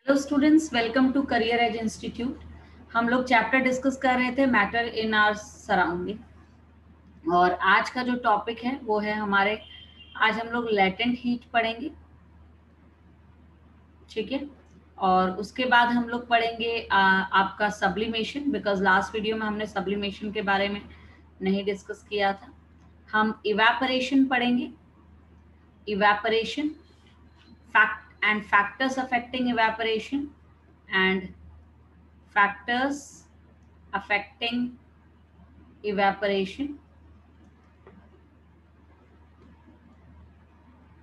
Hello students, welcome to career edge institute. हम लोग chapter discuss कर रहे थे मैटर इन आवर सराउंडिंग, और आज का जो टॉपिक है वो है हमारे, आज हम लोग लेटेंट हीट पढ़ेंगे। ठीक है, और उसके बाद हम लोग पढ़ेंगे आपका सब्लिमेशन, बिकॉज लास्ट वीडियो में हमने सब्लिमेशन के बारे में नहीं डिस्कस किया था। हम इवेपोरेशन पढ़ेंगे, evaporation fact and factors affecting evaporation and factors affecting evaporation,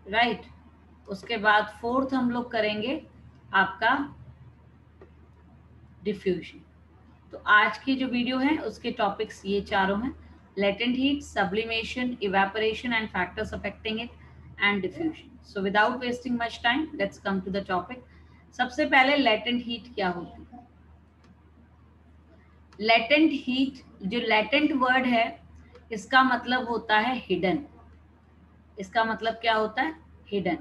right. उसके बाद फोर्थ हम लोग करेंगे आपका डिफ्यूजन। तो आज की जो वीडियो है उसके टॉपिक्स ये चारों हैं: latent heat, sublimation, evaporation and factors affecting it and diffusion. So without wasting much time, let's come to the topic. सबसे पहले लेटेंट हीट क्या होती है? लेटेंट हीट, जो लेटेंट वर्ड है इसका मतलब होता है हिडन। इसका मतलब क्या होता है? हिडन।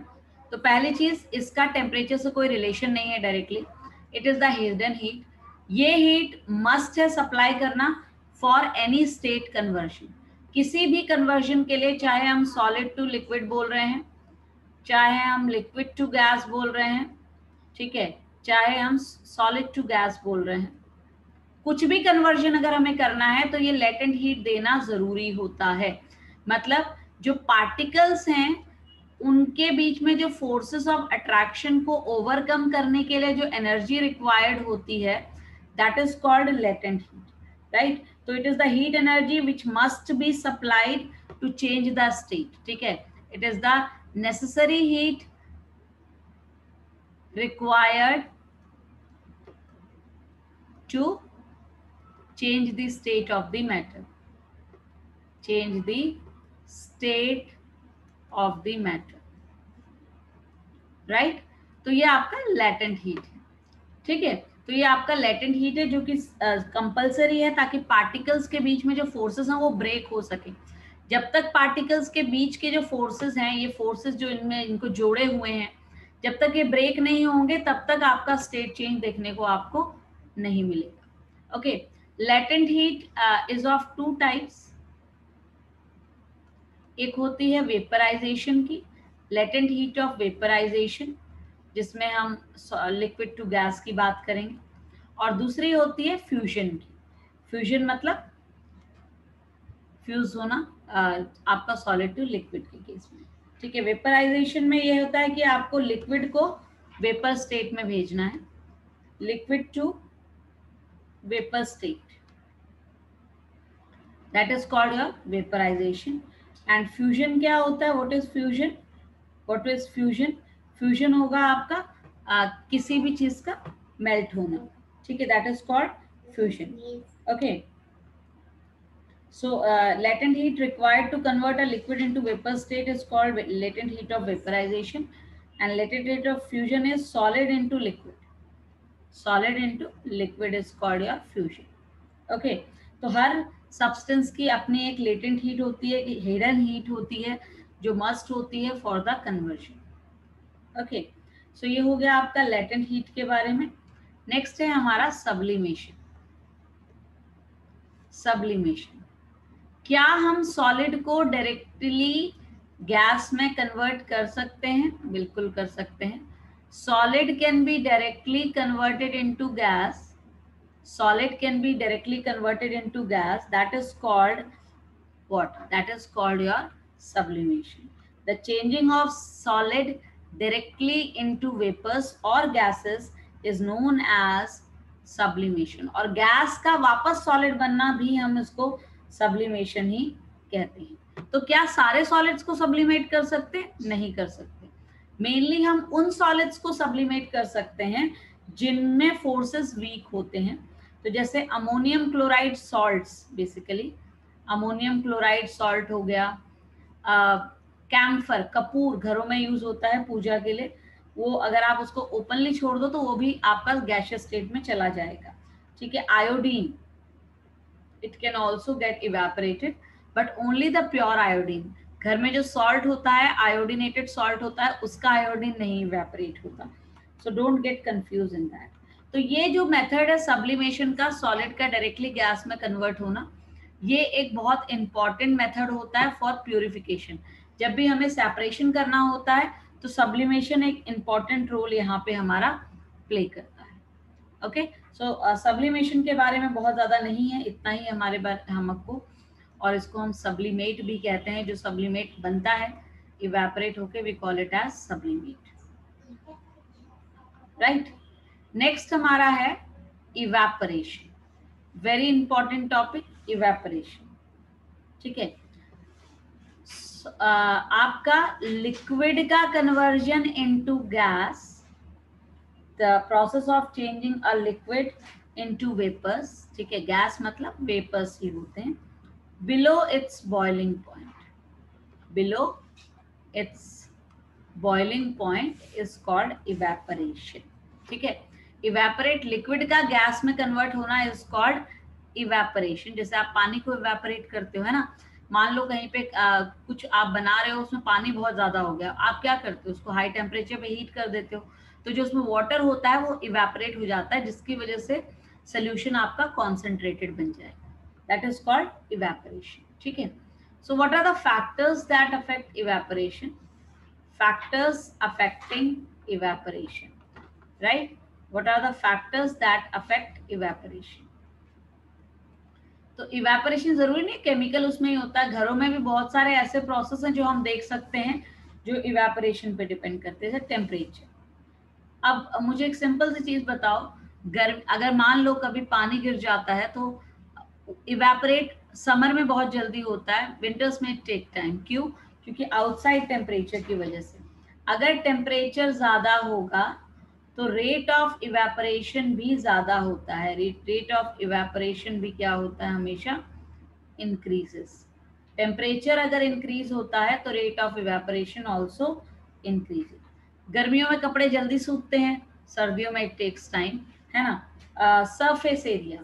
तो पहली चीज, इसका टेम्परेचर से कोई रिलेशन नहीं है directly, it is the hidden heat. ये हीट मस्ट है सप्लाई करना फॉर एनी स्टेट कन्वर्जन, किसी भी कन्वर्जन के लिए, चाहे हम सॉलिड टू लिक्विड बोल रहे हैं, चाहे हम लिक्विड टू गैस बोल रहे हैं, ठीक है, चाहे हम सॉलिड टू गैस बोल रहे हैं, कुछ भी कन्वर्जन अगर हमें करना है तो ये लेटेंट हीट देना जरूरी होता है। मतलब जो पार्टिकल्स हैं उनके बीच में जो फोर्सेस ऑफ अट्रैक्शन को ओवरकम करने के लिए जो एनर्जी रिक्वायर्ड होती है, that is called latent heat, right. तो it is the heat energy which must be supplied to change the state, ठीक है। It is the necessary heat required to change the state of the matter, change the state of the matter, right। तो ये आपका latent heat है, ठीक है। तो ये आपका लेटेंट हीट है जो कि कंपलसरी है ताकि पार्टिकल्स के बीच में जो फोर्सेस हैं वो ब्रेक हो सके। जब तक पार्टिकल्स के बीच के जो फोर्सेस हैं, ये फोर्सेस जो इनमें इनको जोड़े हुए हैं, जब तक ये ब्रेक नहीं होंगे तब तक आपका स्टेट चेंज देखने को आपको नहीं मिलेगा। Okay, latent heat is of two types. एक होती है वेपराइजेशन की, लेटेंट हीट ऑफ वेपराइजेशन, जिसमें हम लिक्विड टू गैस की बात करेंगे, और दूसरी होती है फ्यूजन की। फ्यूजन मतलब फ्यूज होना, आपका सॉलिड टू लिक्विड के केस में, ठीक है। वेपराइजेशन में ये होता है कि आपको लिक्विड को वेपर स्टेट में भेजना है, liquid to vapour state, that is called your vaporization। and fusion क्या होता है? what is fusion? what is fusion? fusion होगा आपका किसी भी चीज का मेल्ट होना, ठीक है, that is called fusion। okay, so latent heat required to convert a liquid into vapor state is called latent heat of vaporization, and latent heat of fusion is solid into liquid, solid into liquid is called your fusion। Okay, तो हर substance की अपनी एक latent heat होती है, hidden heat होती है जो must होती है फॉर द कन्वर्जन। ओके, सो ये हो गया आपका लेटेंट हीट के बारे में। नेक्स्ट है हमारा सब्लिमेशन। सब्लिमेशन, क्या हम सॉलिड को डायरेक्टली गैस में कन्वर्ट कर सकते हैं? बिल्कुल कर सकते हैं। Solid can be directly converted into gas, solid can be directly converted into gas, that is called what? That is called your sublimation। the changing of solid directly into vapors or gases is known as sublimation। और gas का वापस solid बनना भी हम इसको sublimation ही कहते हैं। तो क्या सारे सॉलिड्स को सब्लिमेट कर सकते हैं? नहीं कर सकते। मेनली हम उन सॉलिड्स को सब्लिमेट कर सकते हैं जिनमें फोर्सेस वीक होते हैं। तो जैसे ammonium chloride salts, basically ammonium chloride salt हो गया, कैम्फर, कपूर घरों में यूज होता है पूजा के लिए, वो अगर आप उसको ओपनली छोड़ दो तो वो भी आपका गैसियस स्टेट में चला जाएगा, ठीक है। Iodine, it can also get evaporated but only the pure iodine. घर में जो सॉल्ट होता है, आयोडीनेटेड सॉल्ट होता है, उसका आयोडीन नहीं इवेपोरेट होता। So don't get confuse in that. तो ये जो मेथड है सब्लिमेशन का, सॉलिड का डायरेक्टली गैस में कन्वर्ट होना, ये एक बहुत इंपॉर्टेंट मेथड होता है फॉर प्यूरिफिकेशन। जब भी हमें सेपरेशन करना होता है तो सब्लिमेशन एक इंपॉर्टेंट रोल यहाँ पे हमारा प्ले करता है। ओके, सो सब्लिमेशन के बारे में बहुत ज़्यादा नहीं है, इतना ही हमारे बारे हमको। और इसको हम सब्लिमेट भी कहते हैं, जो सब्लिमेट बनता है इवेपोरेट होके, we call it as sublimate, right. Next हमारा है evaporation, very important topic evaporation, ठीक है। आपका लिक्विड का conversion into gas, the process of changing a liquid into vapours, ठीक है, गैस मतलब वेपर्स ही होते हैं, below its boiling point, below its boiling point is called evaporation, ठीक है। इवेपोरेट, लिक्विड का गैस में कन्वर्ट होना इज कॉल्ड इवेपोरेशन। जैसे आप पानी को इवेपोरेट करते हो, है ना, मान लो कहीं पे कुछ आप बना रहे हो, उसमें पानी बहुत ज्यादा हो गया, आप क्या करते हो, उसको हाई टेम्परेचर पे हीट कर देते हो, तो जो उसमें वाटर होता है वो इवेपोरेट हो जाता है, जिसकी वजह से सोल्यूशन आपका कॉन्सेंट्रेटेड बन जाएगा, दैट इज कॉल्ड इवेपोरेशन, ठीक है। So what are the factors that affect evaporation? Factors affecting evaporation, right? What are the factors that affect evaporation? तो इवेपोरेशन जरूरी नहीं केमिकल उसमें ही होता है, घरों में भी बहुत सारे ऐसे प्रोसेस हैं जो हम देख सकते हैं जो इवेपोरेशन पे डिपेंड करते हैं, टेम्परेचर। अब मुझे एक सिंपल सी चीज बताओ, गर्म अगर मान लो कभी पानी गिर जाता है तो इवेपोरेट समर में बहुत जल्दी होता है, विंटर्स में टेक टाइम, क्यों? क्योंकि आउटसाइड टेम्परेचर की वजह से। अगर टेम्परेचर ज्यादा होगा तो रेट ऑफ इवेपोरेशन भी ज्यादा होता है, रेट ऑफ इवेपोरेशन भी क्या होता है, हमेशा इंक्रीजेस। टेम्परेचर अगर इंक्रीज होता है तो rate of evaporation also increases. गर्मियों में कपड़े जल्दी सूखते हैं, सर्दियों में इट टेक्स टाइम, है ना। सरफेस एरिया,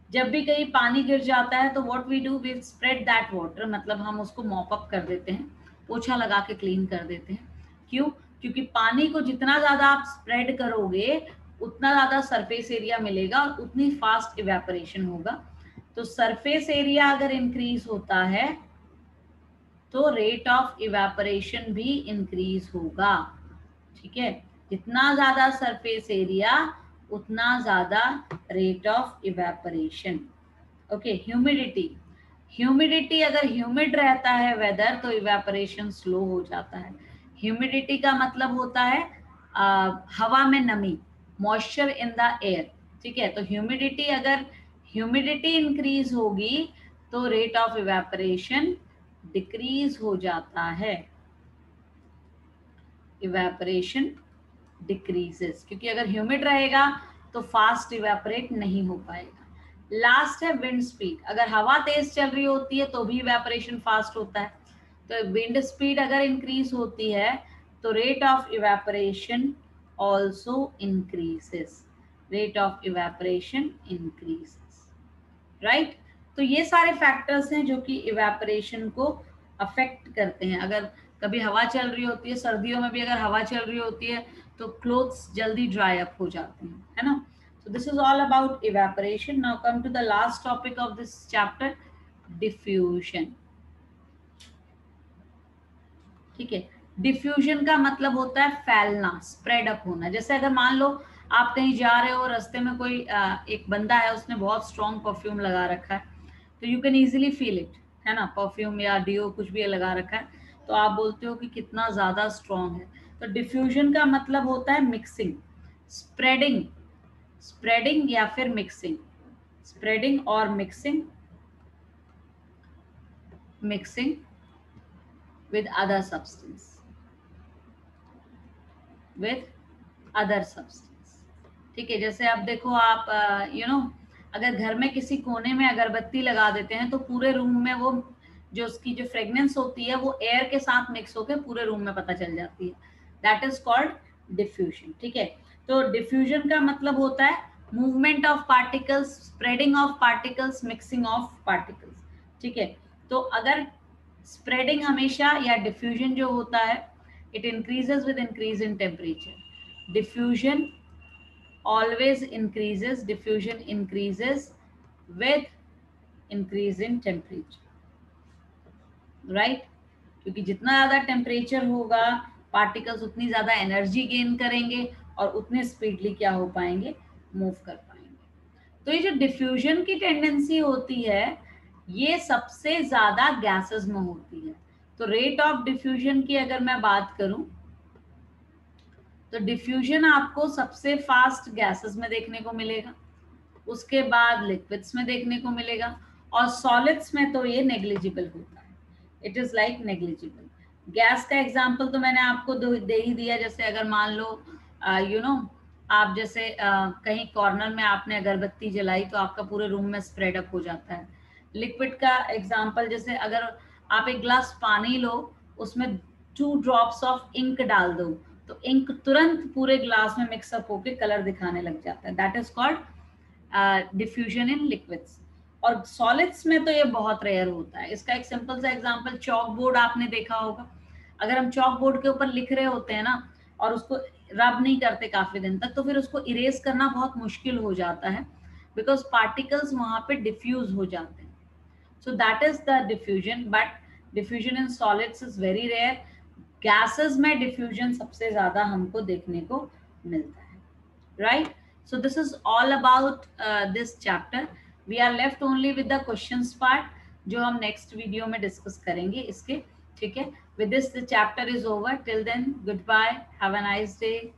जब भी कहीं पानी गिर जाता है तो what we do, we spread that water, मतलब हम उसको मॉप अप कर देते हैं, पोछा लगा के क्लीन कर देते हैं, क्यों? क्योंकि पानी को जितना ज्यादा आप स्प्रेड करोगे उतना ज्यादा सरफेस एरिया मिलेगा और उतनी फास्ट इवेपोरेशन होगा। तो सरफेस एरिया अगर इंक्रीज होता है तो रेट ऑफ इवेपोरेशन भी इंक्रीज होगा, ठीक है। जितना ज्यादा सरफेस एरिया उतना ज्यादा rate of evaporation. Okay, humidity, humidity अगर ह्यूमिड रहता है वेदर तो इवेपोरेशन स्लो हो जाता है। ह्यूमिडिटी का मतलब होता है हवा में नमी, मॉइस्चर इन द एयर, ठीक है। तो ह्यूमिडिटी, अगर ह्यूमिडिटी इंक्रीज होगी तो रेट ऑफ इवेपोरेशन डिक्रीज हो जाता है, इवेपोरेशन डिक्रीजेस, क्योंकि अगर ह्यूमिड रहेगा तो फास्ट इवेपोरेट नहीं हो पाएगा। लास्ट है विंड स्पीड, अगर हवा तेज चल रही होती है तो भी इवेपोरेशन फास्ट होता है, तो विंड स्पीड अगर इंक्रीज होती है तो rate of evaporation also increases, rate of evaporation increases, right. तो ये सारे फैक्टर्स हैं जो कि इवेपोरेशन को अफेक्ट करते हैं। अगर कभी हवा चल रही होती है, सर्दियों में भी अगर हवा चल रही होती है तो क्लोथ्स जल्दी ड्राई अप हो जाते हैं, है ना। So this is all about evaporation. Now come to the last topic of this chapter, diffusion. ठीक है, डिफ्यूजन का मतलब होता है फैलना, स्प्रेड अप होना। जैसे अगर मान लो आप कहीं जा रहे हो, रास्ते में कोई एक बंदा है, उसने बहुत स्ट्रॉन्ग परफ्यूम लगा रखा है, तो you can easily feel it, है ना, परफ्यूम या डिओ कुछ भी लगा रखा है तो आप बोलते हो कि कितना ज्यादा स्ट्रॉन्ग है। तो डिफ्यूजन का मतलब होता है मिक्सिंग, स्प्रेडिंग, स्प्रेडिंग या फिर मिक्सिंग, स्प्रेडिंग और mixing, mixing with other substance, with other substance, ठीक है। जैसे अब देखो आप अगर घर में किसी कोने में अगरबत्ती लगा देते हैं तो पूरे रूम में वो जो उसकी जो फ्रेग्रेंस होती है वो एयर के साथ मिक्स होकर पूरे रूम में पता चल जाती है, दैट इज कॉल्ड डिफ्यूजन, ठीक है। तो डिफ्यूजन का मतलब होता है movement of particles, spreading of particles, mixing of particles, ठीक है। तो अगर स्प्रेडिंग हमेशा या डिफ्यूजन जो होता है, it increases with increase in temperature, diffusion always increases, diffusion increases with increase in temperature, right? क्योंकि जितना ज्यादा टेम्परेचर होगा पार्टिकल्स उतनी ज्यादा एनर्जी गेन करेंगे और उतने स्पीडली क्या हो पाएंगे, मूव कर पाएंगे। तो ये जो डिफ्यूजन की टेंडेंसी होती है ये सबसे ज्यादा गैसेस में होती है। तो रेट ऑफ डिफ्यूजन की अगर मैं बात करूं तो डिफ्यूजन आपको सबसे फास्ट गैसेस में देखने को मिलेगा, उसके बाद लिक्विड्स में देखने को मिलेगा, और सॉलिड्स में तो ये नेग्लिजिबल होता है, it is like negligible. Gas का एग्जांपल तो मैंने आपको दे ही दिया, जैसे अगर मान लो आप जैसे कहीं कॉर्नर में आपने अगरबत्ती जलाई तो आपका पूरे रूम में स्प्रेड अप हो जाता है। लिक्विड का एग्जांपल जैसे अगर आप एक ग्लास पानी लो, उसमें 2 ड्रॉप्स ऑफ इंक डाल दो तो इंक तुरंत पूरे ग्लास में मिक्सअप होकर कलर दिखाने लग जाता है, that is called diffusion in liquids. और सॉलिड्स में तो ये बहुत रेयर होता है। इसका एक सिंपल सा एग्जांपल चॉक बोर्ड आपने देखा होगा, अगर हम चॉक बोर्ड के ऊपर लिख रहे होते हैं ना और उसको रब नहीं करते काफी दिन तक तो फिर उसको इरेज करना बहुत मुश्किल हो जाता है, बिकॉज पार्टिकल्स वहां पे डिफ्यूज हो जाते हैं। So that is the diffusion, but diffusion in solids is very rare. Gases में डिफ्यूजन सबसे ज्यादा हमको देखने को मिलता है, right? So this is all about this chapter. We are left only with the questions part, जो हम next video में discuss करेंगे इसके, ठीक है? With this the chapter is over. Till then, goodbye. Have a nice day.